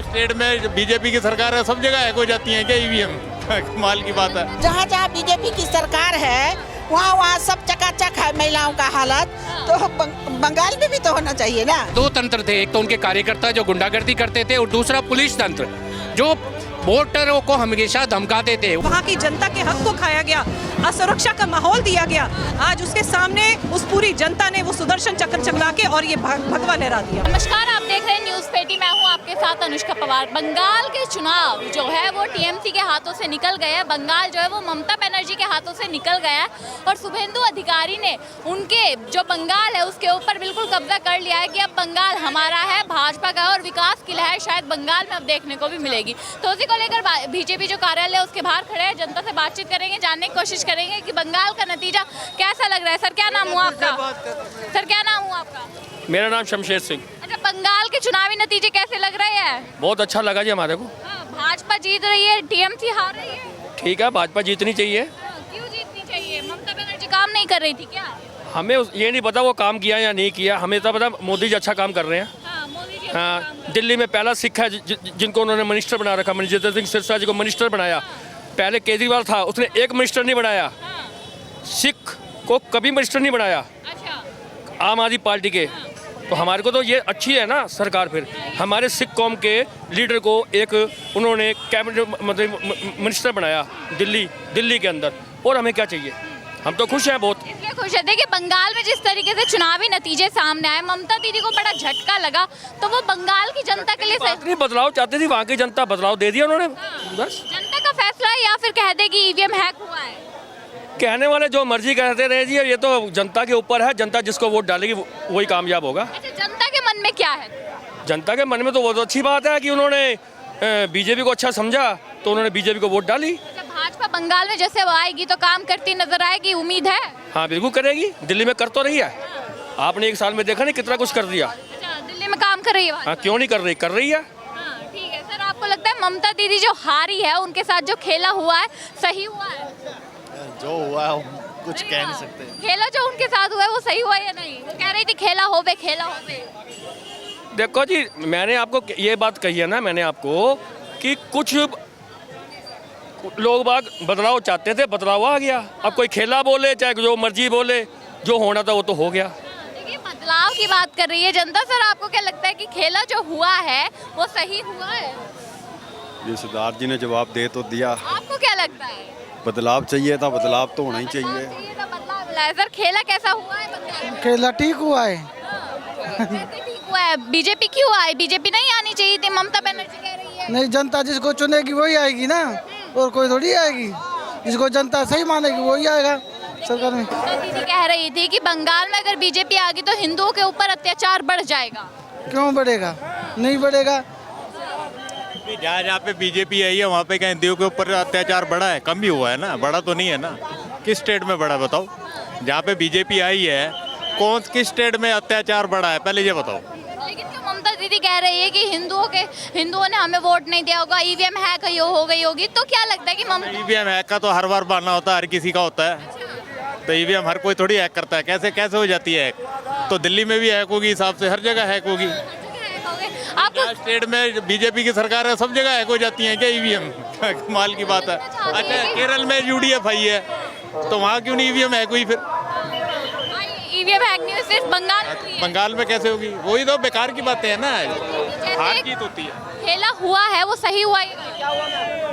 State में BJP की सरकार है, सब जगह हैक हो जाती है क्या ईवीएम? कमाल की बात है। जहाँ जहाँ बीजेपी की सरकार है वहाँ वहाँ सब चकाचक है महिलाओं का हालत, तो बंगाल में भी तो होना चाहिए ना। दो तंत्र थे, एक तो उनके कार्यकर्ता जो गुंडागर्दी करते थे और दूसरा पुलिस तंत्र जो वोटरों को हमेशा धमकाते थे। वहाँ की जनता के हक को खाया गया, असुरक्षा का माहौल दिया गया। आज उसके सामने उस पूरी जनता ने वो सुदर्शन चक्र चला के और ये भगवा लहरा दिया। नमस्कार, आप देख रहे हैं न्यूज़ पेटी, मैं हूं आपके साथ अनुष्का पवार। बंगाल के चुनाव जो है वो टीएमसी के हाथों से निकल गए हैं। बंगाल जो है वो ममता बनर्जी के हाथों से निकल गया है और शुभेंदु अधिकारी ने उनके जो बंगाल है उसके ऊपर बिल्कुल कब्जा कर लिया है कि अब बंगाल हमारा है, भाजपा का, और विकास की लहर शायद बंगाल में अब देखने को भी मिलेगी। तो उसी को लेकर बीजेपी जो कार्यालय है उसके बाहर खड़े हैं, जनता से बातचीत करेंगे, जानने की कोशिश करेंगे कि बंगाल का नतीजा कैसा लग रहा है। सर क्या नाम हुआ आपका? सर क्या नाम हुआ आपका? मेरा नाम शमशेर सिंह। अच्छा, बंगाल के चुनावी नतीजे कैसे लग रहे हैं? बहुत अच्छा लगा जी हमारे को। भाजपा जीत रही है, टीएमसी हार रही है। ठीक है, भाजपा जीतनी चाहिए। क्यों जीतनी चाहिए? ममता बनर्जी काम नहीं कर रही थी क्या? हमें ये नहीं पता वो काम किया या नहीं किया, हमें तो पता मोदी जी अच्छा काम कर रहे हैं। मोदी जी हाँ, दिल्ली में पहला सिख है जिनको उन्होंने मिनिस्टर बना रखा, मनजीत सिंह सिरसा जी को मिनिस्टर बनाया। पहले केजरीवाल था, उसने एक मिनिस्टर नहीं बनाया। सिख को कभी मिनिस्टर नहीं बनाया आम आदमी पार्टी के। तो हमारे को तो ये अच्छी है ना सरकार। फिर हमारे सिख कौम के लीडर को एक उन्होंने कैबिनेट मतलब मिनिस्टर बनाया दिल्ली के अंदर, और हमें क्या चाहिए? हम तो खुश हैं बहुत। इसलिए खुश है। देखिए, बंगाल में जिस तरीके से चुनावी नतीजे सामने आए, ममता दीदी को बड़ा झटका लगा, तो वो बंगाल की जनता के लिए नहीं बदलाव चाहती थी, वहाँ की जनता बदलाव दे दिया उन्होंने। बस जनता का फैसला है या फिर कह दे कि ईवीएम हैक हुआ है? कहने वाले जो मर्जी कहते रहे जी, ये तो जनता के ऊपर है। जनता जिसको वोट डालेगी वही कामयाब होगा। अच्छा, जनता के मन में क्या है? जनता के मन में तो बहुत अच्छी बात है कि उन्होंने बीजेपी को अच्छा समझा, तो उन्होंने बीजेपी को वोट डाली। अच्छा, भाजपा बंगाल में जैसे वो आएगी तो काम करती नजर आएगी, उम्मीद है? हाँ बिल्कुल करेगी, दिल्ली में कर तो रही है। आपने एक साल में देखा नहीं कितना कुछ कर दिया। अच्छा, दिल्ली में काम कर रही है? हाँ, क्यों नहीं कर रही, कर रही है। हाँ, ठीक है। सर, आपको लगता है ममता दीदी जो हारी है उनके साथ जो खेला हुआ है सही हुआ है? जो हुआ है कुछ कह नहीं सकते। खेला जो उनके साथ हुआ है वो सही हुआ या नहीं? वो कह रही थी खेला होवे। देखो जी, मैंने आपको ये बात कही है ना, मैंने आपको कि कुछ लोग बाग बदलाव चाहते थे, बदलाव आ गया। अब कोई खेला बोले चाहे जो मर्जी बोले, जो होना था वो तो हो गया। देखिए, बदलाव की बात कर रही है जनता। सर, आपको क्या लगता है कि खेला जो हुआ है वो सही हुआ है? ये सिद्धार्थ जी ने जवाब दे तो दिया। आपको क्या लगता है? बदलाव चाहिए था, बदलाव तो होना ही चाहिए। सर, खेला कैसा हुआ है बंगाल में? खेला ठीक हुआ है। कैसे ठीक हुआ है? बीजेपी क्यों आई? बीजेपी नहीं आनी चाहिए थी, ममता बनर्जी कह रही है। नहीं, जनता जिसको चुनेगी वही आएगी ना, और कोई थोड़ी आएगी। जिसको जनता सही मानेगी वही आएगा सरकार में। दीदी कह रही थी कि बंगाल में अगर बीजेपी आ गई तो हिंदुओं के ऊपर अत्याचार बढ़ जाएगा। क्यों बढ़ेगा? नहीं बढ़ेगा। जहाँ जहाँ पे बीजेपी आई है वहाँ पे क्या हिंदुओं के ऊपर अत्याचार बढ़ा है? कम ही हुआ है ना, बड़ा तो नहीं है ना। किस स्टेट में बढ़ा बताओ? जहाँ पे बीजेपी आई है किस स्टेट में अत्याचार बढ़ा है, पहले ये बताओ। लेकिन जो ममता दीदी कह रही है कि हिंदुओं ने हमें वोट नहीं दिया होगा, ईवीएम हैक हो गई होगी, तो क्या लगता है कि ममता? ईवीएम हैक का तो हर बार बहाना होता है, हर किसी का होता है। तो ईवीएम हर कोई थोड़ी हैक करता है। कैसे हो जाती है हैक? तो दिल्ली में भी हैक होगी, हिसाब से हर जगह हैक होगी। आपको स्टेट में बीजेपी की सरकार है, सब जगह हैक हो जाती है क्या ईवीएम? कमाल की बात है। अच्छा, केरल में यूडीएफ आई है तो वहाँ क्यों नहीं ईवीएम हैक हुई? फिर ईवीएम हैक नहीं हुई, सिर्फ बंगाल में हुई है। बंगाल में कैसे होगी? वही तो बेकार की बातें है ना, हार जीत होती है। खेला हुआ है वो सही हुआ है?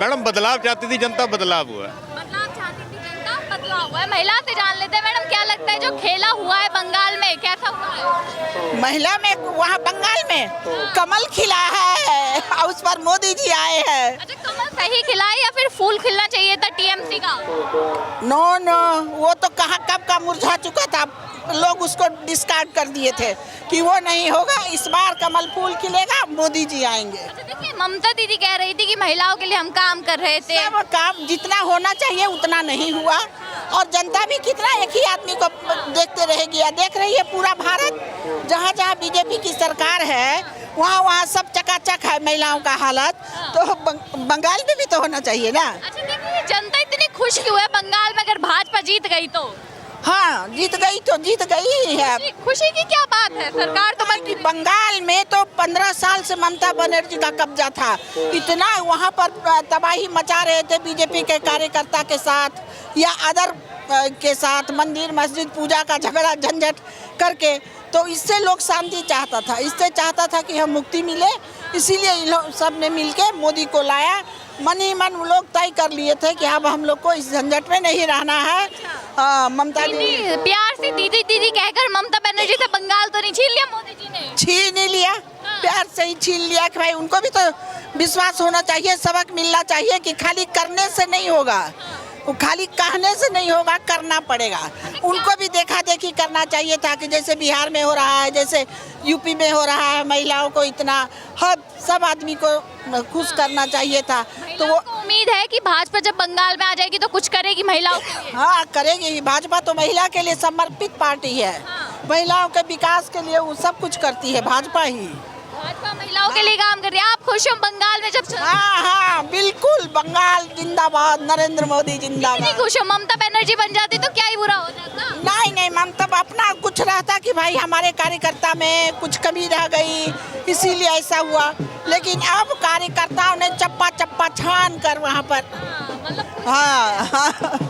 मैडम, बदलाव चाहती थी जनता, बदलाव हुआ है। बदलाव चाहती थी जनता, बदलाव हुआ है। महिला से जान लेते हैं, मैडम क्या लगता है जो खेला हुआ है बंगाल में कैसा हुआ है? महिला में वहाँ बंगाल में कमल खिला है और उस पर मोदी जी आए हैं। अच्छा, कमल सही खिला है या फिर फूल खिलना चाहिए था टीएमसी का? नो, वो तो कहाँ कब का मुरझा चुका था, लोग उसको डिस्कार्ड कर दिए थे कि वो नहीं होगा। इस बार कमल फूल खिलेगा, मोदी जी आएंगे। अच्छा, देखिए, ममता दीदी कह रही थी कि महिलाओं के लिए हम काम कर रहे थे। सब काम जितना होना चाहिए उतना नहीं हुआ, और जनता भी कितना एक ही आदमी को देखते रहेगी। या देख रही है पूरा भारत, जहाँ जहाँ बीजेपी की सरकार है वहाँ वहाँ सब चकाचक है महिलाओं का हालत, तो बंगाल में भी तो होना चाहिए ना। अच्छा, देखिए, जनता इतनी खुश क्यों है बंगाल में अगर भाजपा जीत गई तो? हाँ, जीत गई तो जीत गई ही है। खुशी की क्या बात है? सरकार तो कि बंगाल में तो 15 साल से ममता बनर्जी का कब्जा था। इतना वहाँ पर तबाही मचा रहे थे बीजेपी के कार्यकर्ता के साथ या अदर के साथ, मंदिर मस्जिद पूजा का झगड़ा झंझट करके। तो इससे लोग शांति चाहता था, इससे चाहता था कि हम मुक्ति मिले, इसीलिए इन लोग सब ने मिलके मोदी को लाया। मन ही मन लोग तय कर लिए थे कि अब हम लोग को इस झंझट में नहीं रहना है। ममता दीदी प्यार से दीदी दीदी कहकर ममता बनर्जी से बंगाल तो नहीं छीन लिया मोदी जी ने? छीन ही लिया, प्यार से ही छीन लिया कि भाई उनको भी तो विश्वास होना चाहिए, सबक मिलना चाहिए कि खाली करने से नहीं होगा, वो खाली कहने से नहीं होगा, करना पड़ेगा। उनको भी देखा देखी करना चाहिए था कि जैसे बिहार में हो रहा है, जैसे यूपी में हो रहा है, महिलाओं को इतना हर सब आदमी को खुश करना चाहिए था। तो वो उम्मीद है कि भाजपा जब बंगाल में आ जाएगी तो कुछ करेगी महिलाओं के लिए। हाँ, करेगी। भाजपा तो महिला के लिए समर्पित पार्टी है। महिलाओं के विकास के लिए वो सब कुछ करती है भाजपा ही। भाजपा महिलाओं के लिए काम कर रही है। आप खुश हो बंगाल में जब? हाँ हाँ बिल्कुल, बंगाल जिंदाबाद, नरेंद्र मोदी कितनी जिंदाबाद। खुश हो? ममता बनर्जी बन जाती तो क्या ही बुरा हो जाता? नहीं नहीं, ममता अपना कुछ रहता कि भाई हमारे कार्यकर्ता में कुछ कमी रह गई, इसीलिए ऐसा हुआ। लेकिन अब कार्यकर्ताओं ने चप्पा चप्पा छान कर वहाँ पर हाँ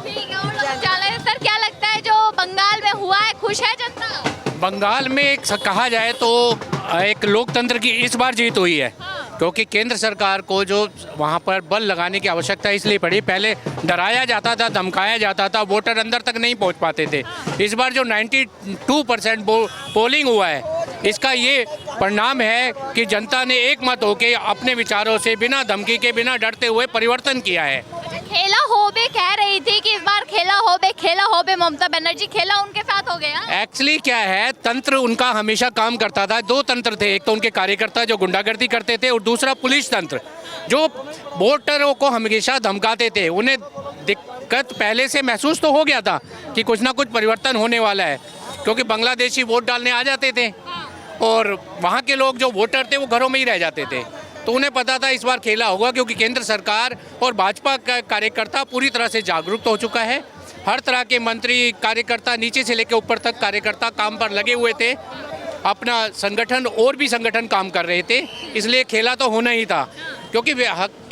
ठीक है। सर क्या लगता है जो बंगाल में हुआ है, खुश है जनता? बंगाल में कहा जाए तो एक लोकतंत्र की इस बार जीत हुई है, क्योंकि केंद्र सरकार को जो वहाँ पर बल लगाने की आवश्यकता इसलिए पड़ी। पहले डराया जाता था, धमकाया जाता था, वोटर अंदर तक नहीं पहुँच पाते थे। इस बार जो 92% पोलिंग हुआ है, इसका ये परिणाम है कि जनता ने एक मत होकर अपने विचारों से बिना धमकी के, बिना डरते हुए परिवर्तन किया है। खेला होबे कह रही थी कि इस बार खेला होबे ममता बनर्जी, खेला उनके साथ हो गया। एक्चुअली क्या है, तंत्र उनका हमेशा काम करता था। दो तंत्र थे, एक तो उनके कार्यकर्ता जो गुंडागर्दी करते थे और दूसरा पुलिस तंत्र जो वोटरों को हमेशा धमकाते थे। उन्हें दिक्कत पहले से महसूस तो हो गया था कि कुछ ना कुछ परिवर्तन होने वाला है, क्योंकि बांग्लादेशी वोट डालने आ जाते थे और वहाँ के लोग जो वोटर थे वो घरों में ही रह जाते थे। तो उन्हें पता था इस बार खेला होगा, क्योंकि केंद्र सरकार और भाजपा का कार्यकर्ता पूरी तरह से जागरूक हो चुका है। हर तरह के मंत्री कार्यकर्ता नीचे से लेकर ऊपर तक कार्यकर्ता काम पर लगे हुए थे। अपना संगठन और भी संगठन काम कर रहे थे, इसलिए खेला तो होना ही था, क्योंकि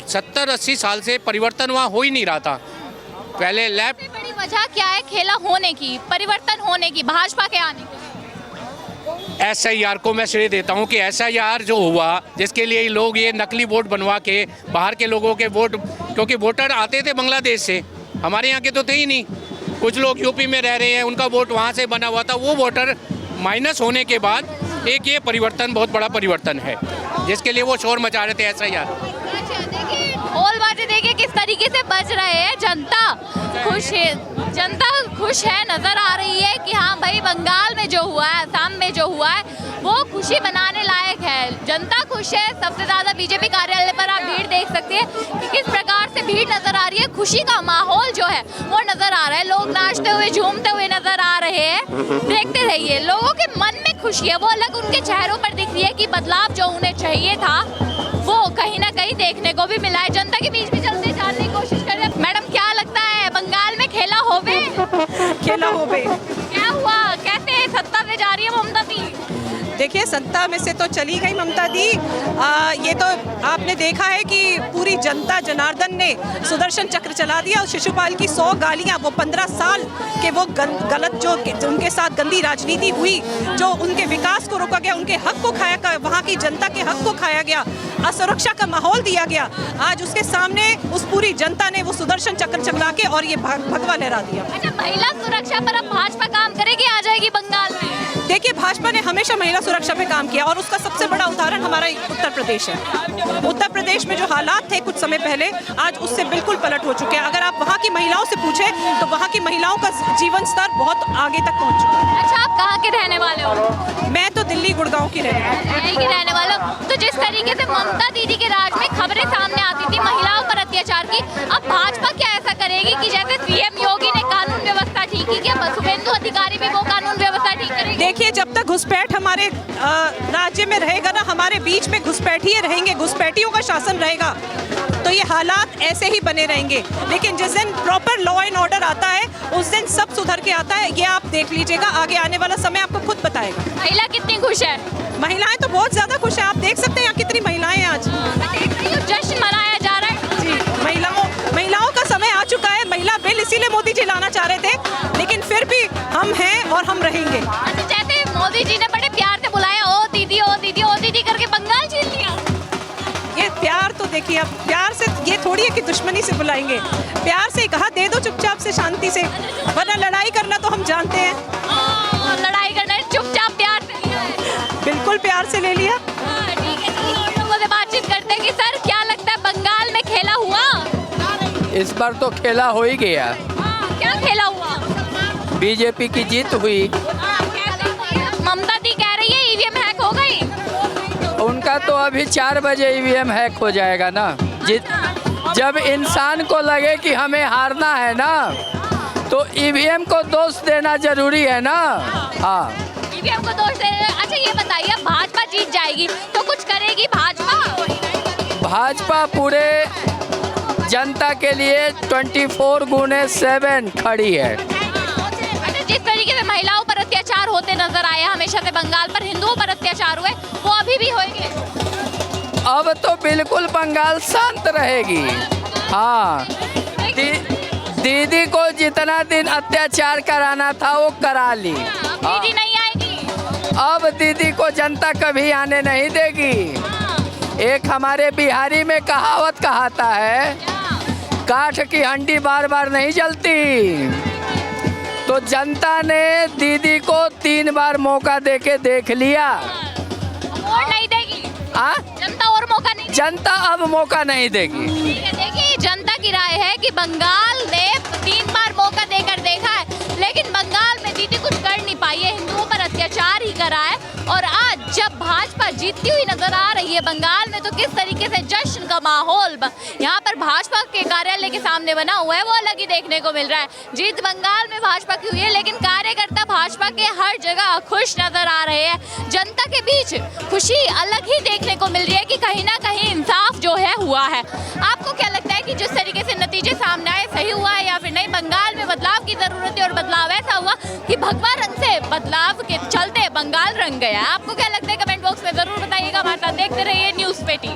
70-80 साल से परिवर्तन वहाँ हो ही नहीं रहा था। पहले सबसे बड़ी वजह क्या है खेला होने की, परिवर्तन होने की, भाजपा के आने की? SIR को मैं श्रेय देता हूं कि SIR जो हुआ, जिसके लिए लोग ये नकली वोट बनवा के बाहर के लोगों के वोट, क्योंकि वोटर आते थे बांग्लादेश से, हमारे यहाँ के तो थे ही नहीं। कुछ लोग यूपी में रह रहे हैं, उनका वोट वहाँ से बना हुआ था। वो वोटर माइनस होने के बाद एक ये परिवर्तन, बहुत बड़ा परिवर्तन है, जिसके लिए वो शोर मचा रहे थे SIR। ढोल बाजे देखिए किस तरीके से बज रहे हैं। जनता खुश है, नजर आ रही है कि हाँ भाई बंगाल में जो हुआ है, असम में जो हुआ है, वो खुशी बनाने लायक है। जनता खुश है। सबसे ज्यादा बीजेपी कार्यालय पर आप भीड़ देख सकते हैं कि किस प्रकार से भीड़ नजर आ रही है। खुशी का माहौल जो है वो नजर आ रहा है। लोग नाचते हुए झूमते हुए नजर आ रहे हैं। देखते रहिए, लोगों के मन में खुशी है, वो अलग उनके चेहरों पर दिख रही है कि बदलाव जो उन्हें चाहिए था वो कहीं ना कहीं देखने को भी मिला है। जनता के बीच भी चलते जानने की कोशिश कर रहे हैं। मैडम क्या लगता है बंगाल में खेला होबे? खेला होबे क्या हुआ, कैसे सत्ता से जा रही है ममता दी? देखिए, सत्ता में से तो चली गई ममता दी। ये तो आपने देखा है कि पूरी जनता जनार्दन ने सुदर्शन चक्र चला दिया और शिशुपाल की 100 गालियां, वो 15 साल के वो गलत जो उनके साथ गंदी राजनीति हुई, जो उनके विकास को रोका गया, उनके हक को खाया गया, वहाँ की जनता के हक को खाया गया, असुरक्षा का माहौल दिया गया। आज उसके सामने उस पूरी जनता ने वो सुदर्शन चक्र चला के और ये भगवा लहरा दिया। अच्छा, महिला सुरक्षा पर अब भाजपा काम करेगी, आ जाएगी बंगाल में? देखिए, भाजपा ने हमेशा महिला सुरक्षा पे काम किया और उसका सबसे बड़ा उदाहरण हमारा उत्तर प्रदेश है। उत्तर प्रदेश में जो हालात थे कुछ समय पहले, आज उससे बिल्कुल पलट हो चुके हैं। अगर आप वहाँ की महिलाओं से पूछें तो वहाँ की महिलाओं का जीवन स्तर बहुत आगे तक पहुँच चुका है। अच्छा, आप कहाँ के रहने वाले हो? मैं तो दिल्ली गुड़गांव की रहने वाला हूँ। तो जिस तरीके से ममता दीदी के राज में खबरें सामने आती थी महिलाओं पर अत्याचार की, अब भाजपा क्या ऐसा करेगी कि जैसे CM योगी ने कानून व्यवस्था ठीक की, क्या शुभेंदु अधिकारी भी वो कानून व्यवस्था ठीक करेगी? देखिए, जब तक घुसपैठ हमारे राज्य में रहेगा ना, हमारे बीच में घुसपैठिए रहेंगे, घुसपैठियों का शासन रहेगा, तो ये हालात ऐसे ही बने रहेंगे। लेकिन जिस दिन प्रॉपर लॉ एंड ऑर्डर आता है उस दिन सब सुधर के आता है। ये आप देख लीजिएगा, आगे आने वाला समय आपको खुद बताएगा। महिला कितनी खुश है? महिलाएं तो बहुत ज़्यादा खुश हैं। आप देख सकते हैं यहाँ कितनी महिलाएं हैं आज। जश्न मनाया जा रहा है। जी, महिलाओं का समय आ चुका है। महिला बिल इसीलिए मोदी जी लाना चाह रहे थे, लेकिन फिर भी हम हैं और हम रहेंगे। अच्छा, जैसे मोदी जी ने बड़े प्यार से बुलाया, ओ दीदी ओ दीदी ओ दीदी करके बंगाल छीन लिया। ये प्यार तो देखिए, अब प्यार से ये थोड़ी है कि दुश्मनी से बुलाएंगे। प्यार से कहा दे दो चुपचाप से, शांति से, वरना लड़ाई करना तो हम जानते हैं। लड़ाई करना है, चुपचाप प्यार से लिया है। बिल्कुल प्यार से ले लिया। ठीक है, चलिए और लोगों से बातचीत करते हैं कि सर क्या लगता है बंगाल में खेला हुआ? इस बार तो खेला हो ही गया। क्या खेला हुआ? बीजेपी की जीत हुई। ममता दी कह रही है ईवीएम हैक हो गई। उनका तो अभी 4 बजे ईवीएम हैक हो जाएगा ना। जब इंसान को लगे कि हमें हारना है ना, तो ईवीएम को दोष देना जरूरी है ना। हाँ, ईवीएम को दोष दे। अच्छा ये बताइए, भाजपा जीत जाएगी तो कुछ करेगी भाजपा? भाजपा पूरे जनता के लिए 24/7 खड़ी है। अच्छा, जिस तरीके से महिलाओं पर अत्याचार होते नजर आए हमेशा से बंगाल पर, हिंदुओं पर अत्याचार हुए, वो अभी भी होंगे? अब तो बिल्कुल बंगाल शांत रहेगी। हाँ, दीदी को जितना दिन अत्याचार कराना था वो करा ली। दीदी नहीं आएगी। अब दीदी को जनता कभी आने नहीं देगी। एक हमारे बिहारी में कहावत कहाता है, काठ की हंडी बार बार नहीं जलती। तो जनता ने दीदी को 3 बार मौका देके देख लिया। और नहीं देगी। जनता और मौका नहीं। जनता अब मौका नहीं देगी। ठीक है, देखिए जनता की राय है कि बंगाल ने 3 बार मौका देकर देखा है, लेकिन बंगाल में दीदी कुछ कर नहीं पाई है, हिंदुओं पर अत्याचार ही करा है। और आज जब भाजपा जीतती हुई नजर आ रही है बंगाल में, तो किस तरीके से जश्न का माहौल यहाँ पर भाजपा के कार्यालय के सामने बना हुआ है, वो अलग ही देखने को मिल रहा है। जीत बंगाल में भाजपा की हुई है, लेकिन कार्यकर्ता भाजपा के हर जगह खुश नजर आ रहे हैं। जनता के बीच खुशी अलग ही देखने को मिल रही है कि कहीं ना कहीं इंसाफ जो है हुआ है। आपको क्या लगता है कि जिस तरीके से नतीजे सामने आए सही हुआ है या फिर नहीं? बंगाल में बदलाव की जरूरत है और बदलाव ऐसा हुआ कि भगवा रंग से बदलाव के चलते बंगाल रंग गया। आपको क्या लगता है? कमेंट बॉक्स में जरूर बताइएगा। हमारे साथ देखते रहिए न्यूज़ 20।